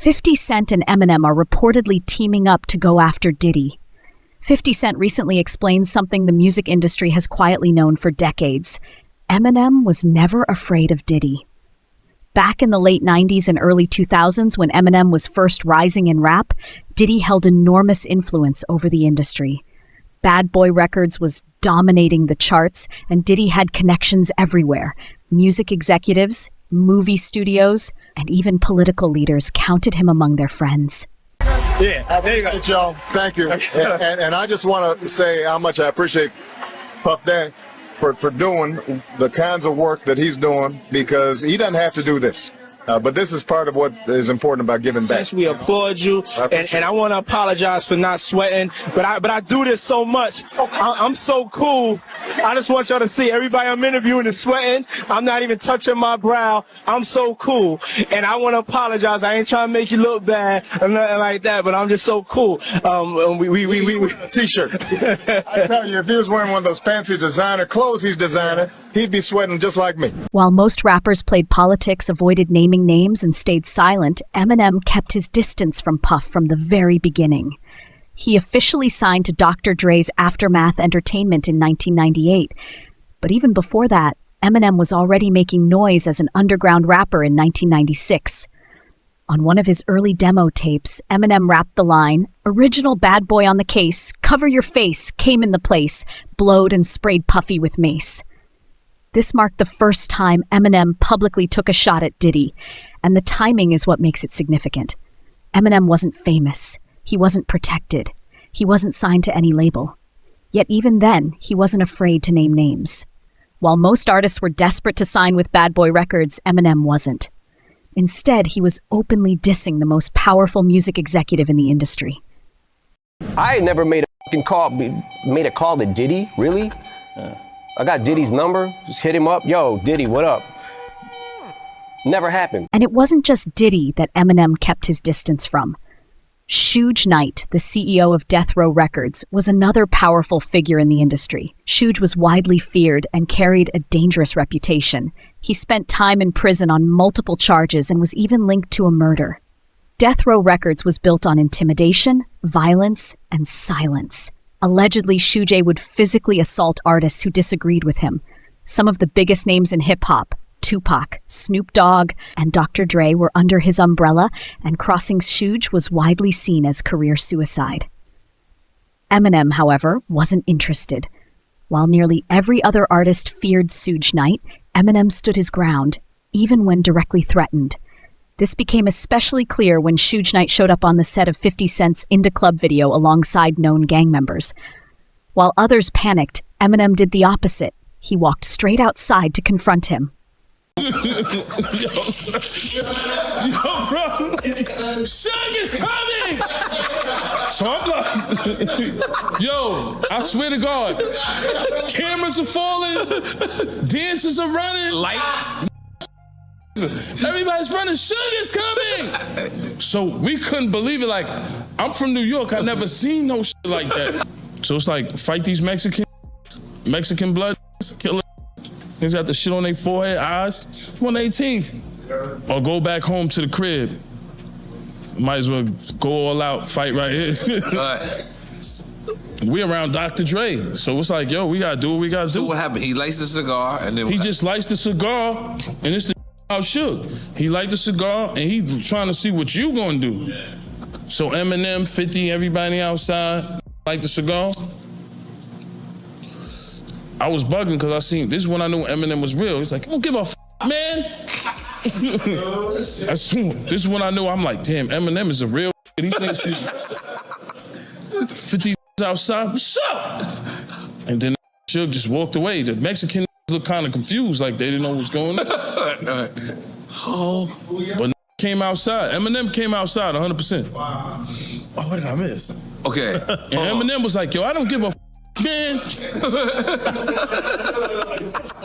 50 Cent and Eminem are reportedly teaming up to go after Diddy. 50 Cent recently explained something the music industry has quietly known for decades. Eminem was never afraid of Diddy. Back in the late 90s and early 2000s, when Eminem was first rising in rap, Diddy held enormous influence over the industry. Bad Boy Records was dominating the charts, and Diddy had connections everywhere. Music executives, movie studios, and even political leaders counted him among their friends. Yeah, I appreciate y'all. Thank you. And I just want to say how much I appreciate Puff Daddy for doing the kinds of work that he's doing, because he doesn't have to do this. But this is part of what is important about giving back. We applaud you, and I want to apologize for not sweating, but I do this so much. I'm so cool. I just want y'all to see everybody I'm interviewing is sweating. I'm not even touching my brow. I'm so cool, and I want to apologize. I ain't trying to make you look bad or nothing like that, but I'm just so cool. We T-shirt. I tell you, if he was wearing one of those fancy designer clothes he's designing, he'd be sweating just like me. While most rappers played politics, avoided naming names, and stayed silent, Eminem kept his distance from Puff from the very beginning. He officially signed to Dr. Dre's Aftermath Entertainment in 1998. But even before that, Eminem was already making noise as an underground rapper in 1996. On one of his early demo tapes, Eminem rapped the line, "Original bad boy on the case, cover your face, came in the place, blowed and sprayed Puffy with mace." This marked the first time Eminem publicly took a shot at Diddy, and the timing is what makes it significant. Eminem wasn't famous. He wasn't protected. He wasn't signed to any label. Yet even then, he wasn't afraid to name names. While most artists were desperate to sign with Bad Boy Records, Eminem wasn't. Instead, he was openly dissing the most powerful music executive in the industry. I had never made a call to Diddy, really? I got Diddy's number, just hit him up. Yo, Diddy, what up? Never happened. And it wasn't just Diddy that Eminem kept his distance from. Suge Knight, the CEO of Death Row Records, was another powerful figure in the industry. Suge was widely feared and carried a dangerous reputation. He spent time in prison on multiple charges and was even linked to a murder. Death Row Records was built on intimidation, violence, and silence. Allegedly, Suge would physically assault artists who disagreed with him. Some of the biggest names in hip-hop, Tupac, Snoop Dogg, and Dr. Dre were under his umbrella, and crossing Suge was widely seen as career suicide. Eminem, however, wasn't interested. While nearly every other artist feared Suge Knight, Eminem stood his ground, even when directly threatened. This became especially clear when Suge Knight showed up on the set of 50 Cent's Into Club video alongside known gang members. While others panicked, Eminem did the opposite. He walked straight outside to confront him. Yo, bro, Suge is coming! So I'm like, yo, I swear to God, cameras are falling, dancers are running, lights. Everybody's running, Suge is coming! So we couldn't believe it. Like, I'm from New York, I never seen no shit like that. So it's like, fight these Mexican blood, kill it. Niggas got the shit on their forehead, eyes, 118th. Or go back home to the crib. Might as well go all out, fight right here. We around Dr. Dre, so it's like, yo, we gotta do what we gotta do. So what happened? He lights the cigar and then he just lights the cigar, and it's the out Suge. He light the cigar and he trying to see what you gonna do. So Eminem, 50, everybody outside, light the cigar. I was bugging because I seen, this is when I knew Eminem was real. He's like, don't give a f, man. This is when I knew, I'm like, damn, Eminem is a real these niggas 50 outside, what's up? And then Suge just walked away. The Mexican looked kind of confused, like they didn't know what was going on. But came outside. Eminem came outside 100%. Wow. Oh, what did I miss? Okay. And Eminem was like, yo, I don't give a f, man.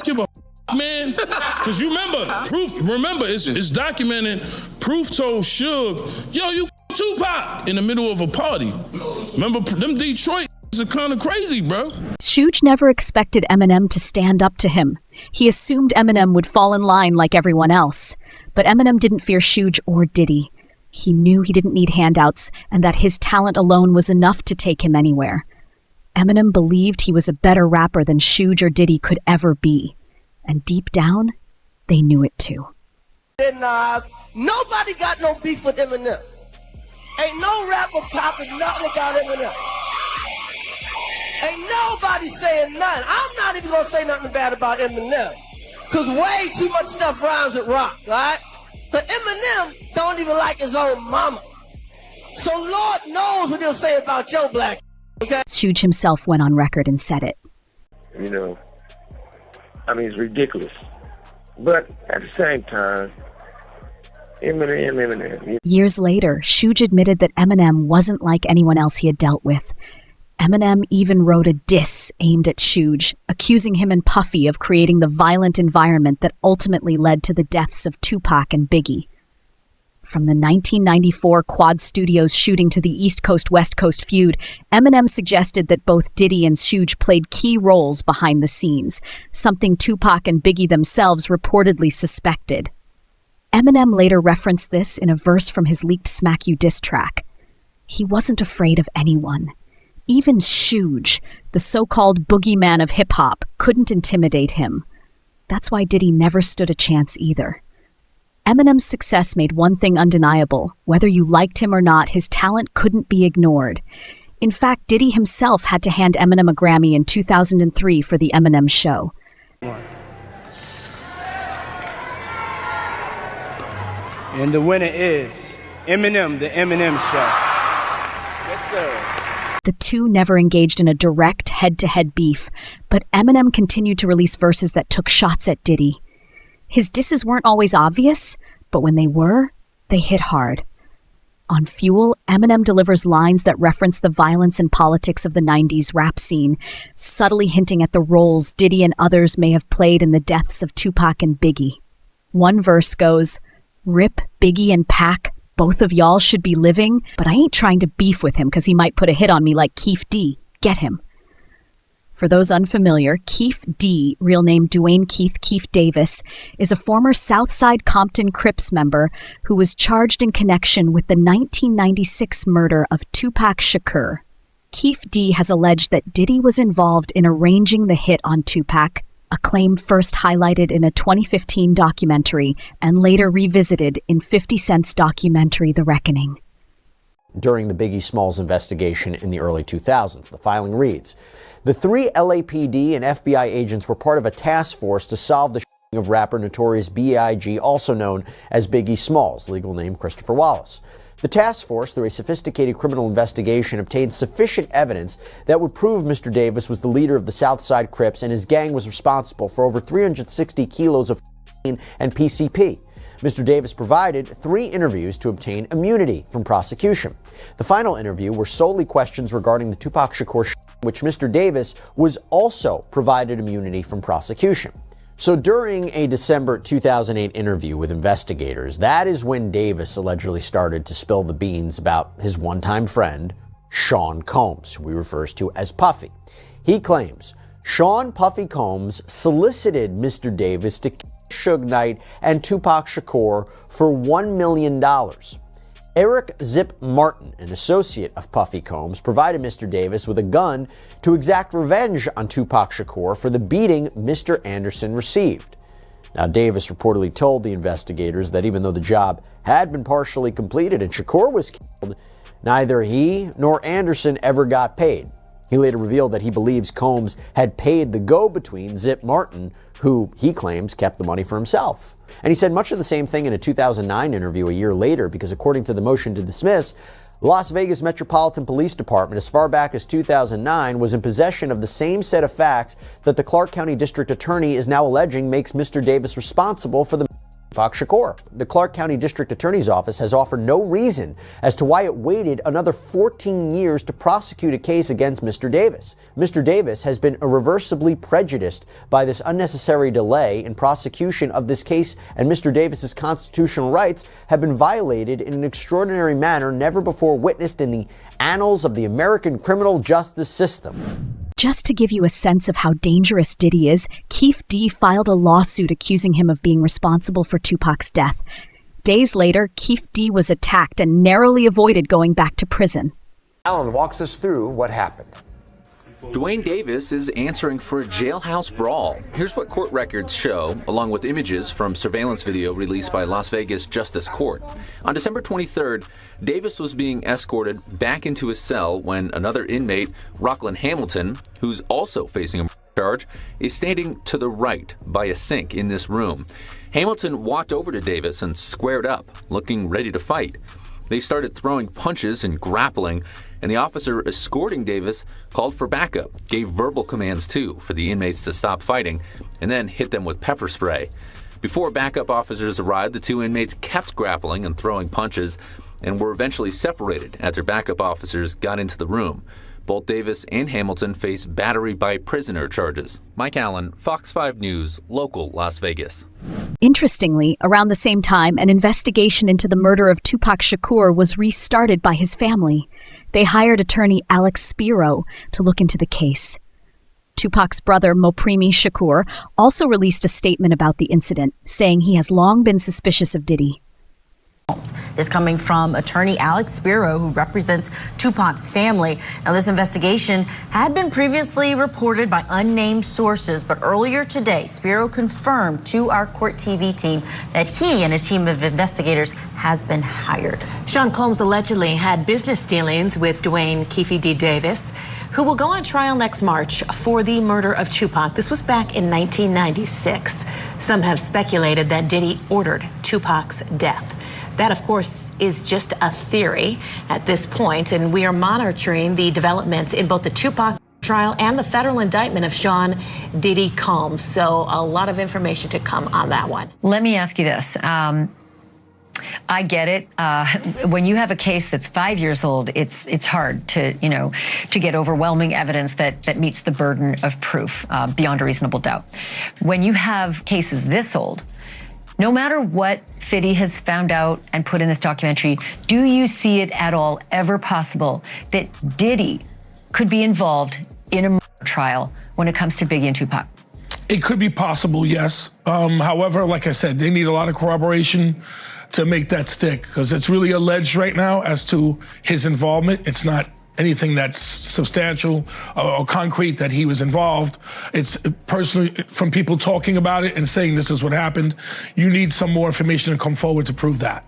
Give a f, man. Because you remember, it's documented, Proof told Suge, yo, you Tupac in the middle of a party. Remember, them Detroit are kind of crazy, bro. Suge never expected Eminem to stand up to him. He assumed Eminem would fall in line like everyone else. But Eminem didn't fear Suge or Diddy. He knew he didn't need handouts and that his talent alone was enough to take him anywhere. Eminem believed he was a better rapper than Suge or Diddy could ever be. And deep down, they knew it too. Nobody got no beef with Eminem. Ain't no rapper popping nothing about Eminem. Ain't nobody saying nothing. I'm not even gonna say nothing bad about Eminem. Cause way too much stuff rhymes with rock, right? But Eminem don't even like his own mama. So Lord knows what he'll say about your black, okay? Suge himself went on record and said it. You know, I mean, it's ridiculous. But at the same time, Eminem. Years later, Suge admitted that Eminem wasn't like anyone else he had dealt with. Eminem even wrote a diss aimed at Suge, accusing him and Puffy of creating the violent environment that ultimately led to the deaths of Tupac and Biggie. From the 1994 Quad Studios shooting to the East Coast-West Coast feud, Eminem suggested that both Diddy and Suge played key roles behind the scenes, something Tupac and Biggie themselves reportedly suspected. Eminem later referenced this in a verse from his leaked Smack You diss track. He wasn't afraid of anyone. Even Suge, the so-called boogeyman of hip-hop, couldn't intimidate him. That's why Diddy never stood a chance either. Eminem's success made one thing undeniable. Whether you liked him or not, his talent couldn't be ignored. In fact, Diddy himself had to hand Eminem a Grammy in 2003 for The Eminem Show. And the winner is Eminem, The Eminem Show. Yes, sir. The two never engaged in a direct head-to-head beef, but Eminem continued to release verses that took shots at Diddy. His disses weren't always obvious, but when they were, they hit hard. On Fuel, Eminem delivers lines that reference the violence and politics of the 90s rap scene, subtly hinting at the roles Diddy and others may have played in the deaths of Tupac and Biggie. One verse goes, "Rip, Biggie, and Pac, both of y'all should be living, but I ain't trying to beef with him because he might put a hit on me like Keef D. Get him." For those unfamiliar, Keef D, real name Dwayne Keith Davis, is a former Southside Compton Crips member who was charged in connection with the 1996 murder of Tupac Shakur. Keef D has alleged that Diddy was involved in arranging the hit on Tupac, a claim first highlighted in a 2015 documentary and later revisited in 50 Cent's documentary The Reckoning. During the Biggie Smalls investigation in the early 2000s, the filing reads, the three LAPD and FBI agents were part of a task force to solve the shooting of rapper Notorious B.I.G., also known as Biggie Smalls, legal name Christopher Wallace. The task force, through a sophisticated criminal investigation, obtained sufficient evidence that would prove Mr. Davis was the leader of the Southside Crips and his gang was responsible for over 360 kilos of and PCP. Mr. Davis provided 3 interviews to obtain immunity from prosecution. The final interview were solely questions regarding the Tupac Shakur which Mr. Davis was also provided immunity from prosecution. So during a December 2008 interview with investigators, that is when Davis allegedly started to spill the beans about his one-time friend, Sean Combs, who he refers to as Puffy. He claims Sean Puffy Combs solicited Mr. Davis to kill Suge Knight and Tupac Shakur for $1 million. Eric Zip Martin, an associate of Puffy Combs, provided Mr. Davis with a gun to exact revenge on Tupac Shakur for the beating Mr. Anderson received. Now, Davis reportedly told the investigators that even though the job had been partially completed and Shakur was killed, neither he nor Anderson ever got paid. He later revealed that he believes Combs had paid the go-between Zip Martin, who he claims kept the money for himself. And he said much of the same thing in a 2009 interview a year later, because according to the motion to dismiss, the Las Vegas Metropolitan Police Department, as far back as 2009, was in possession of the same set of facts that the Clark County District Attorney is now alleging makes Mr. Davis responsible for the Tupac Shakur. The Clark County District Attorney's Office has offered no reason as to why it waited another 14 years to prosecute a case against Mr. Davis. Mr. Davis has been irreversibly prejudiced by this unnecessary delay in prosecution of this case, and Mr. Davis's constitutional rights have been violated in an extraordinary manner never before witnessed in the annals of the American criminal justice system. Just to give you a sense of how dangerous Diddy is, Keef D filed a lawsuit accusing him of being responsible for Tupac's death. Days later, Keefe D was attacked and narrowly avoided going back to prison. Alan walks us through what happened. Dwayne Davis is answering for a jailhouse brawl. Here's what court records show, along with images from surveillance video released by Las Vegas Justice Court. On December 23rd, Davis was being escorted back into his cell when another inmate, Rockland Hamilton, who's also facing a charge, is standing to the right by a sink in this room. Hamilton walked over to Davis and squared up, looking ready to fight. They started throwing punches and grappling, and the officer escorting Davis called for backup, gave verbal commands too for the inmates to stop fighting, and then hit them with pepper spray. Before backup officers arrived, the two inmates kept grappling and throwing punches and were eventually separated after backup officers got into the room. Both Davis and Hamilton face battery by prisoner charges. Mike Allen, Fox 5 News, local Las Vegas. Interestingly, around the same time, an investigation into the murder of Tupac Shakur was restarted by his family. They hired attorney Alex Spiro to look into the case. Tupac's brother, Mopremi Shakur, also released a statement about the incident, saying he has long been suspicious of Diddy. This coming from attorney Alex Spiro, who represents Tupac's family. Now, this investigation had been previously reported by unnamed sources, but earlier today, Spiro confirmed to our Court TV team that he and a team of investigators has been hired. Sean Combs allegedly had business dealings with Dwayne Keefe D. Davis, who will go on trial next March for the murder of Tupac. This was back in 1996. Some have speculated that Diddy ordered Tupac's death. That, of course, is just a theory at this point, and we are monitoring the developments in both the Tupac trial and the federal indictment of Sean Diddy Combs. So a lot of information to come on that one. Let me ask you this. I get it. When you have a case that's 5 years old, it's hard to get overwhelming evidence that meets the burden of proof beyond a reasonable doubt. When you have cases this old, no matter what Fiddy has found out and put in this documentary, do you see it at all ever possible that Diddy could be involved in a murder trial when it comes to Biggie and Tupac? It could be possible, yes. However, like I said, they need a lot of corroboration to make that stick, because it's really alleged right now as to his involvement. It's not anything that's substantial or concrete that he was involved. It's personally from people talking about it and saying this is what happened. You need some more information to come forward to prove that.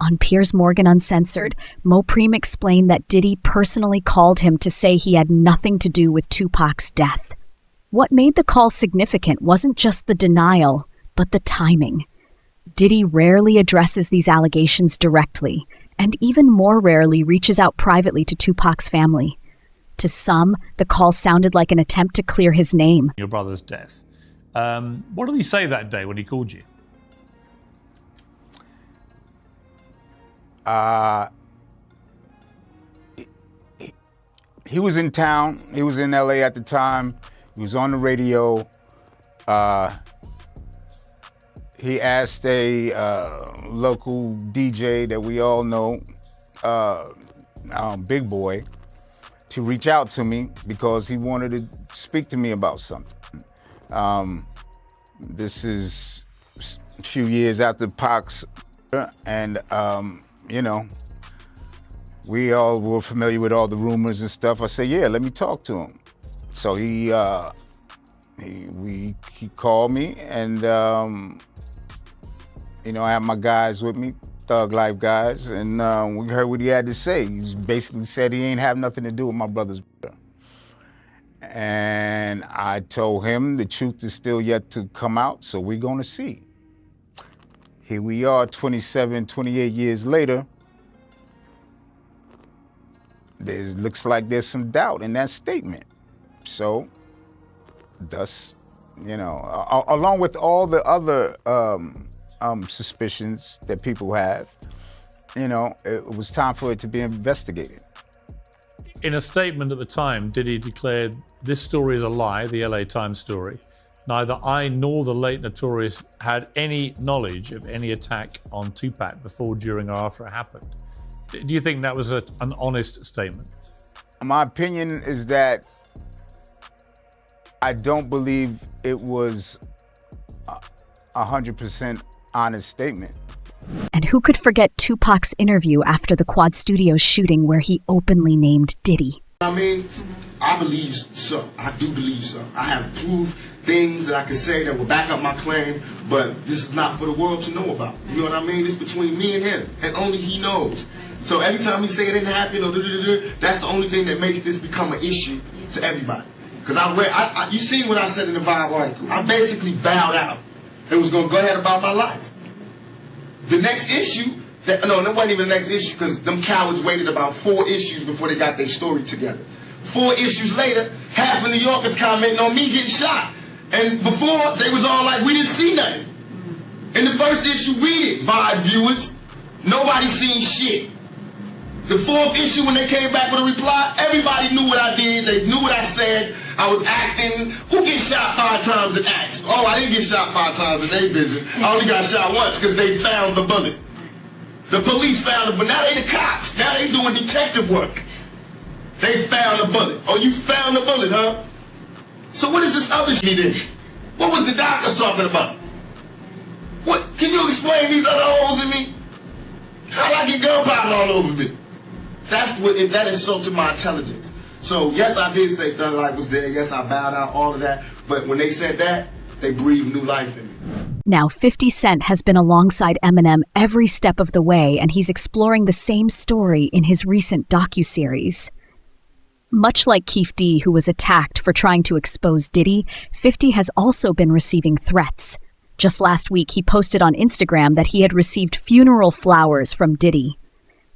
On Piers Morgan Uncensored, Mopremi explained that Diddy personally called him to say he had nothing to do with Tupac's death. What made the call significant wasn't just the denial, but the timing. Diddy rarely addresses these allegations directly, and even more rarely reaches out privately to Tupac's family. To some, the call sounded like an attempt to clear his name. Your brother's death. What did he say that day when he called you? He was in town. He was in LA at the time. He was on the radio. He asked a local DJ that we all know, Big Boy, to reach out to me because he wanted to speak to me about something. This is a few years after Pac's, and we all were familiar with all the rumors and stuff. I said, yeah, let me talk to him. So he called me, and I had my guys with me, Thug Life guys, and we heard what he had to say. He basically said he ain't have nothing to do with my brother's brother. And I told him the truth is still yet to come out, so we're gonna see. Here we are 27, 28 years later. Looks like there's some doubt in that statement. So, thus, along with all the other suspicions that people have, it was time for it to be investigated. In a statement at the time, Diddy declared, "This story is a lie," the LA Times story. Neither I nor the late Notorious had any knowledge of any attack on Tupac before, during, or after it happened. Do you think that was an honest statement? My opinion is that I don't believe it was 100% honest statement. And who could forget Tupac's interview after the Quad Studios shooting where he openly named Diddy? I mean, I believe so. I do believe so. I have proved things that I can say that will back up my claim, but this is not for the world to know about. You know what I mean? It's between me and him, and only he knows. So every time he say it didn't happen, or that's the only thing that makes this become an issue to everybody. Because you seen what I said in the Vibe article. I basically bowed out and was going to go ahead about my life. The next issue, that wasn't even the next issue, because them cowards waited about 4 issues before they got their story together. 4 issues later, half of New Yorkers commenting on me getting shot. And before, they was all like, we didn't see nothing. In the first issue, we did, Vibe viewers. Nobody seen shit. The 4th issue, when they came back with a reply, everybody knew what I did. They knew what I said. I was acting. Who gets shot 5 times in acts? Oh, I didn't get shot 5 times in their vision. I only got shot once because they found the bullet. The police found it, but now they the cops. Now they doing detective work. They found the bullet. Oh, you found the bullet, huh? So what is this other shit in? What was the doctors talking about? What? Can you explain these other holes in me? How'd I get gunpowder all over me? That insulted my intelligence. So yes, I did say Thug Life was there. Yes, I bowed out, all of that. But when they said that, they breathed new life in me. Now, 50 Cent has been alongside Eminem every step of the way, and he's exploring the same story in his recent docuseries. Much like Keefe D, who was attacked for trying to expose Diddy, 50 has also been receiving threats. Just last week, he posted on Instagram that he had received funeral flowers from Diddy.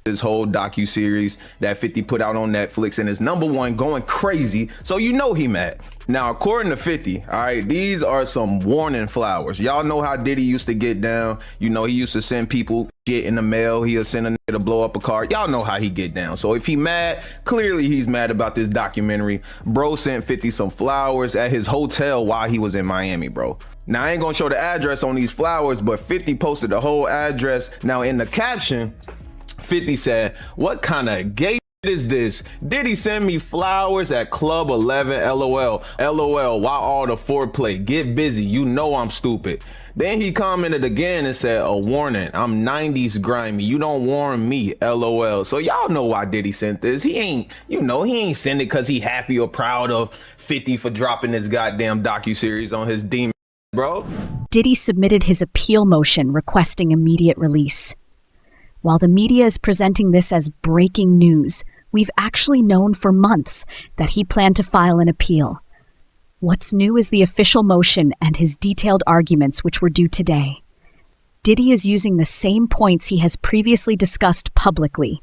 This whole docuseries that 50 put out on Netflix, and is #1 going crazy, so you know he mad. Now, according to 50, all right, these are some warning flowers. Y'all know how Diddy used to get down. You know, he used to send people shit in the mail. He'll send a nigga to blow up a car. Y'all know how he get down. So if he mad, clearly he's mad about this documentary. Bro sent 50 some flowers at his hotel while he was in Miami, bro. Now, I ain't gonna show the address on these flowers, but 50 posted the whole address. Now, in the caption, 50 said, "What kind of gay is this? Diddy send me flowers at Club 11, LOL. LOL, why all the foreplay? Get busy, you know I'm stupid." Then he commented again and said, "A warning, I'm 90s grimy. You don't warn me, LOL." So y'all know why Diddy sent this. He ain't send it because he happy or proud of 50 for dropping this goddamn docuseries on his demon, bro. Diddy submitted his appeal motion requesting immediate release. While the media is presenting this as breaking news, we've actually known for months that he planned to file an appeal. What's new is the official motion and his detailed arguments, which were due today. Diddy is using the same points he has previously discussed publicly.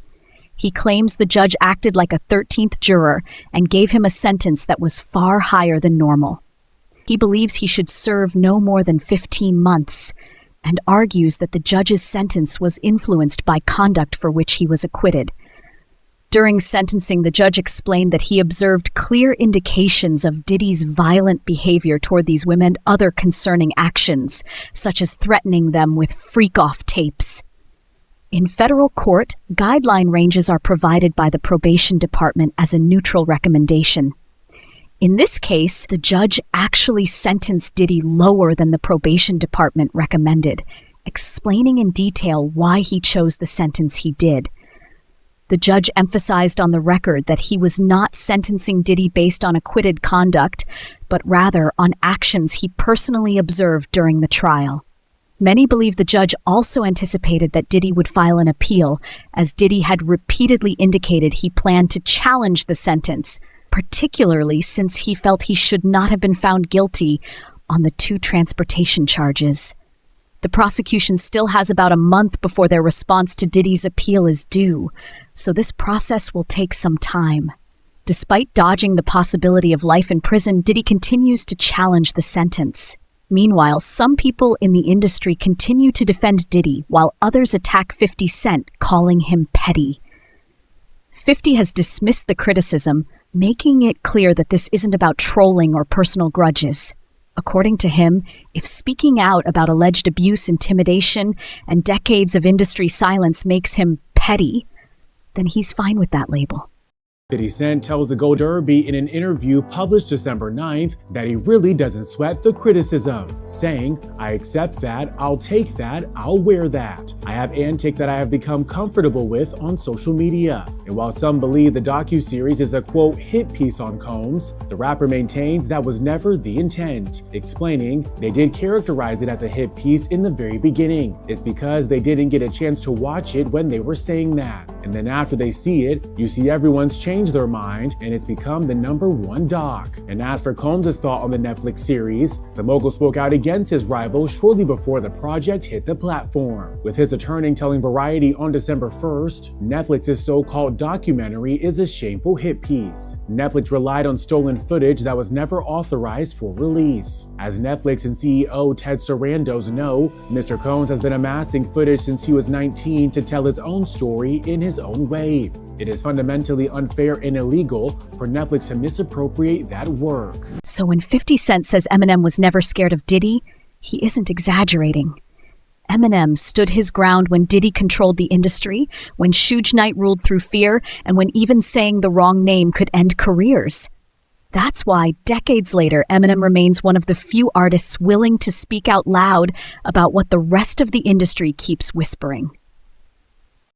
He claims the judge acted like a 13th juror and gave him a sentence that was far higher than normal. He believes he should serve no more than 15 months, and argues that the judge's sentence was influenced by conduct for which he was acquitted. During sentencing, the judge explained that he observed clear indications of Diddy's violent behavior toward these women and other concerning actions, such as threatening them with freak-off tapes. In federal court, guideline ranges are provided by the probation department as a neutral recommendation. In this case, the judge actually sentenced Diddy lower than the probation department recommended, explaining in detail why he chose the sentence he did. The judge emphasized on the record that he was not sentencing Diddy based on acquitted conduct, but rather on actions he personally observed during the trial. Many believe the judge also anticipated that Diddy would file an appeal, as Diddy had repeatedly indicated he planned to challenge the sentence, particularly since he felt he should not have been found guilty on the 2 transportation charges. The prosecution still has about a month before their response to Diddy's appeal is due, so this process will take some time. Despite dodging the possibility of life in prison, Diddy continues to challenge the sentence. Meanwhile, some people in the industry continue to defend Diddy, while others attack 50 Cent, calling him petty. 50 has dismissed the criticism, making it clear that this isn't about trolling or personal grudges. According to him, if speaking out about alleged abuse, intimidation, and decades of industry silence makes him petty, then he's fine with that label. 50 Cent tells the Gold Derby in an interview published December 9th that he really doesn't sweat the criticism, saying, "I accept that, I'll take that, I'll wear that. I have antics that I have become comfortable with on social media." And while some believe the docuseries is a quote hit piece on Combs, the rapper maintains that was never the intent, explaining they did characterize it as a hit piece in the very beginning. It's because they didn't get a chance to watch it when they were saying that. And then after they see it, you see everyone's changed their mind and it's become the #1 doc. And as for Combs' thought on the Netflix series, the mogul spoke out against his rival shortly before the project hit the platform, with his attorney telling Variety on December 1st, Netflix's so-called documentary is a shameful hit piece. Netflix relied on stolen footage that was never authorized for release. As Netflix and CEO Ted Sarandos know, Mr. Combs has been amassing footage since he was 19 to tell his own story in his own way. It is fundamentally unfair and illegal for Netflix to misappropriate that work. So when 50 Cent says Eminem was never scared of Diddy, he isn't exaggerating. Eminem stood his ground when Diddy controlled the industry, when Suge Knight ruled through fear, and when even saying the wrong name could end careers. That's why, decades later, Eminem remains one of the few artists willing to speak out loud about what the rest of the industry keeps whispering.